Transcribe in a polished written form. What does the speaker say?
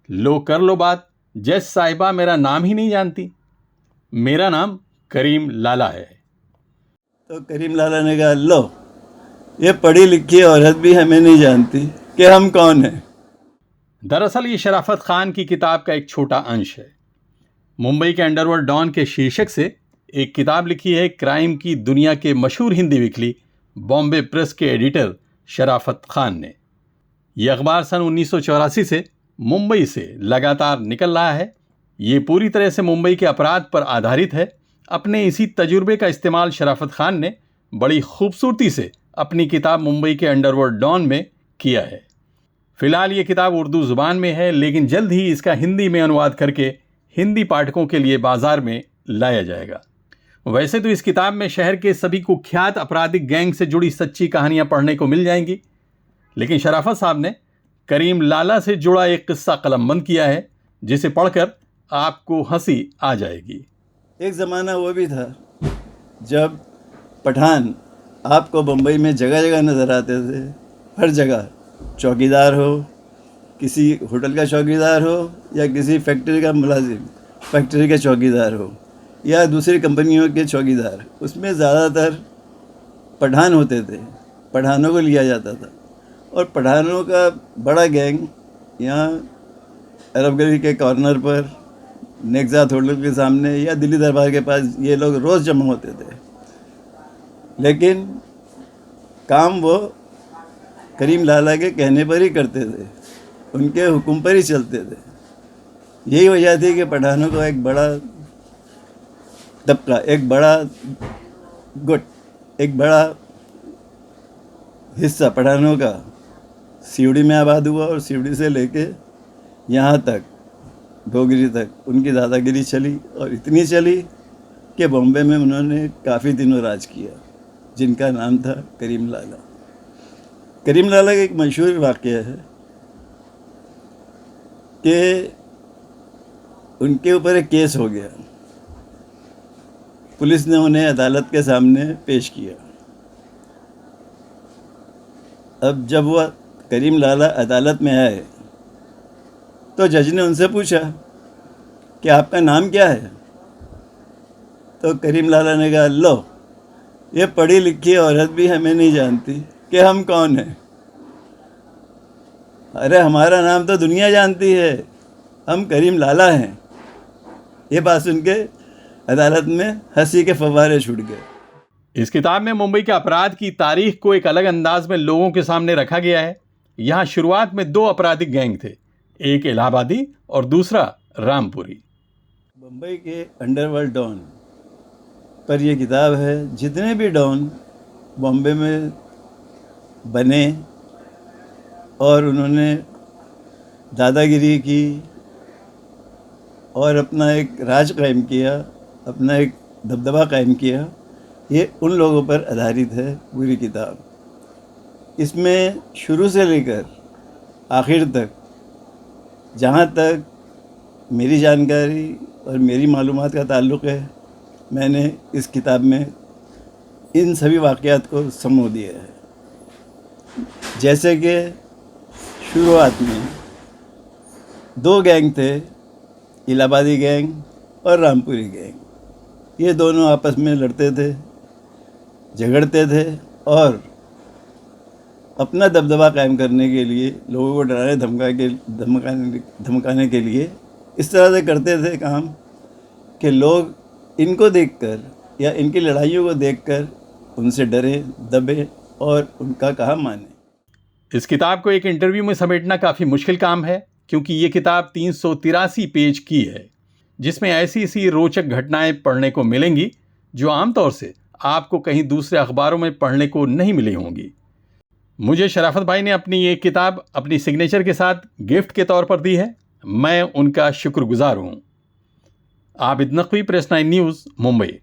लो कर लो बात, जज साहिबा मेरा नाम ही नहीं जानती। मेरा नाम करीम लाला है। तो करीम लाला ने कहा, लो ये पढ़ी लिखी औरत भी हमें नहीं जानती कि हम कौन हैं। दरअसल ये शराफत खान की किताब का एक छोटा अंश है। मुंबई के अंडरवर्ल्ड डॉन के शीर्षक से एक किताब लिखी है क्राइम की दुनिया के मशहूर हिंदी वीकली बॉम्बे प्रेस के एडिटर शराफत खान ने। यह अखबार सन 1984 से मुंबई से लगातार निकल रहा है। ये पूरी तरह से मुंबई के अपराध पर आधारित है। अपने इसी तजुर्बे का इस्तेमाल शराफत खान ने बड़ी खूबसूरती से अपनी किताब मुंबई के अंडरवर्ल्ड डॉन में किया है। फिलहाल ये किताब उर्दू जुबान में है, लेकिन जल्द ही इसका हिंदी में अनुवाद करके हिंदी पाठकों के लिए बाजार में लाया जाएगा। वैसे तो इस किताब में शहर के सभी कुख्यात आपराधिक गैंग से जुड़ी सच्ची कहानियां पढ़ने को मिल जाएंगी, लेकिन शराफत साहब ने करीम लाला से जुड़ा एक किस्सा कलमबंद किया है जिसे पढ़कर आपको हंसी आ जाएगी। एक ज़माना वो भी था जब पठान आपको बम्बई में जगह जगह नज़र आते थे। हर जगह चौकीदार हो, किसी होटल का चौकीदार हो या किसी फैक्ट्री का मुलाजिम, फैक्ट्री के चौकीदार हो या दूसरी कंपनियों के चौकीदार, उसमें ज़्यादातर पठान होते थे। पठानों को लिया जाता था और पठानों का बड़ा गैंग यहाँ अरब गली के कॉर्नर पर, नेक्सात होटल के सामने या दिल्ली दरबार के पास ये लोग रोज़ जमा होते थे। लेकिन काम वो करीम लाला के कहने पर ही करते थे, उनके हुक्म पर ही चलते थे। यही वजह थी कि पठानों को एक बड़ा तबका, एक बड़ा गुट, एक बड़ा हिस्सा पठानों का सीवड़ी में आबाद हुआ और सीवड़ी से लेके यहाँ तक डोगरी तक उनकी दादागिरी चली और इतनी चली कि बॉम्बे में उन्होंने काफ़ी दिनों राज किया, जिनका नाम था करीम लाला। करीम लाला का एक मशहूर वाक़या है कि उनके ऊपर एक केस हो गया। पुलिस ने उन्हें अदालत के सामने पेश किया। अब जब वह करीम लाला अदालत में आए तो जज ने उनसे पूछा कि आपका नाम क्या है। तो करीम लाला ने कहा, लो ये पढ़ी लिखी औरत भी हमें नहीं जानती कि हम कौन हैं। अरे हमारा नाम तो दुनिया जानती है, हम करीम लाला हैं। ये बात सुन के अदालत में हंसी के फव्वारे छूट गए। इस किताब में मुंबई के अपराध की तारीख को एक अलग अंदाज में लोगों के सामने रखा गया है। यहाँ शुरुआत में दो आपराधिक गैंग थे, एक इलाहाबादी और दूसरा रामपुरी। मुंबई के अंडरवर्ल्ड डॉन पर यह किताब है। जितने भी डॉन बॉम्बे में बने और उन्होंने दादागिरी की और अपना एक राज कायम किया, अपना एक दबदबा कायम किया, ये उन लोगों पर आधारित है पूरी किताब। इसमें शुरू से लेकर आखिर तक, जहाँ तक मेरी जानकारी और मेरी मालूमात का ताल्लुक़ है, मैंने इस किताब में इन सभी वाक़यात को समो दिया है। जैसे कि शुरुआत में दो गैंग थे, इलाहाबादी गैंग और रामपुरी गैंग। ये दोनों आपस में लड़ते थे, झगड़ते थे और अपना दबदबा कायम करने के लिए, लोगों को डराने धमकाने के लिए इस तरह से करते थे काम कि लोग इनको देखकर या इनकी लड़ाइयों को देखकर उनसे डरें, दबें और उनका कहा माने। इस किताब को एक इंटरव्यू में समेटना काफ़ी मुश्किल काम है, क्योंकि ये किताब 383 पेज की है, जिसमें ऐसी रोचक घटनाएं पढ़ने को मिलेंगी जो आमतौर से आपको कहीं दूसरे अखबारों में पढ़ने को नहीं मिली होंगी। मुझे शराफत भाई ने अपनी ये किताब अपनी सिग्नेचर के साथ गिफ्ट के तौर पर दी है। मैं उनका शुक्रगुजार हूँ। Abid Naqvi, press 9 news, Mumbai.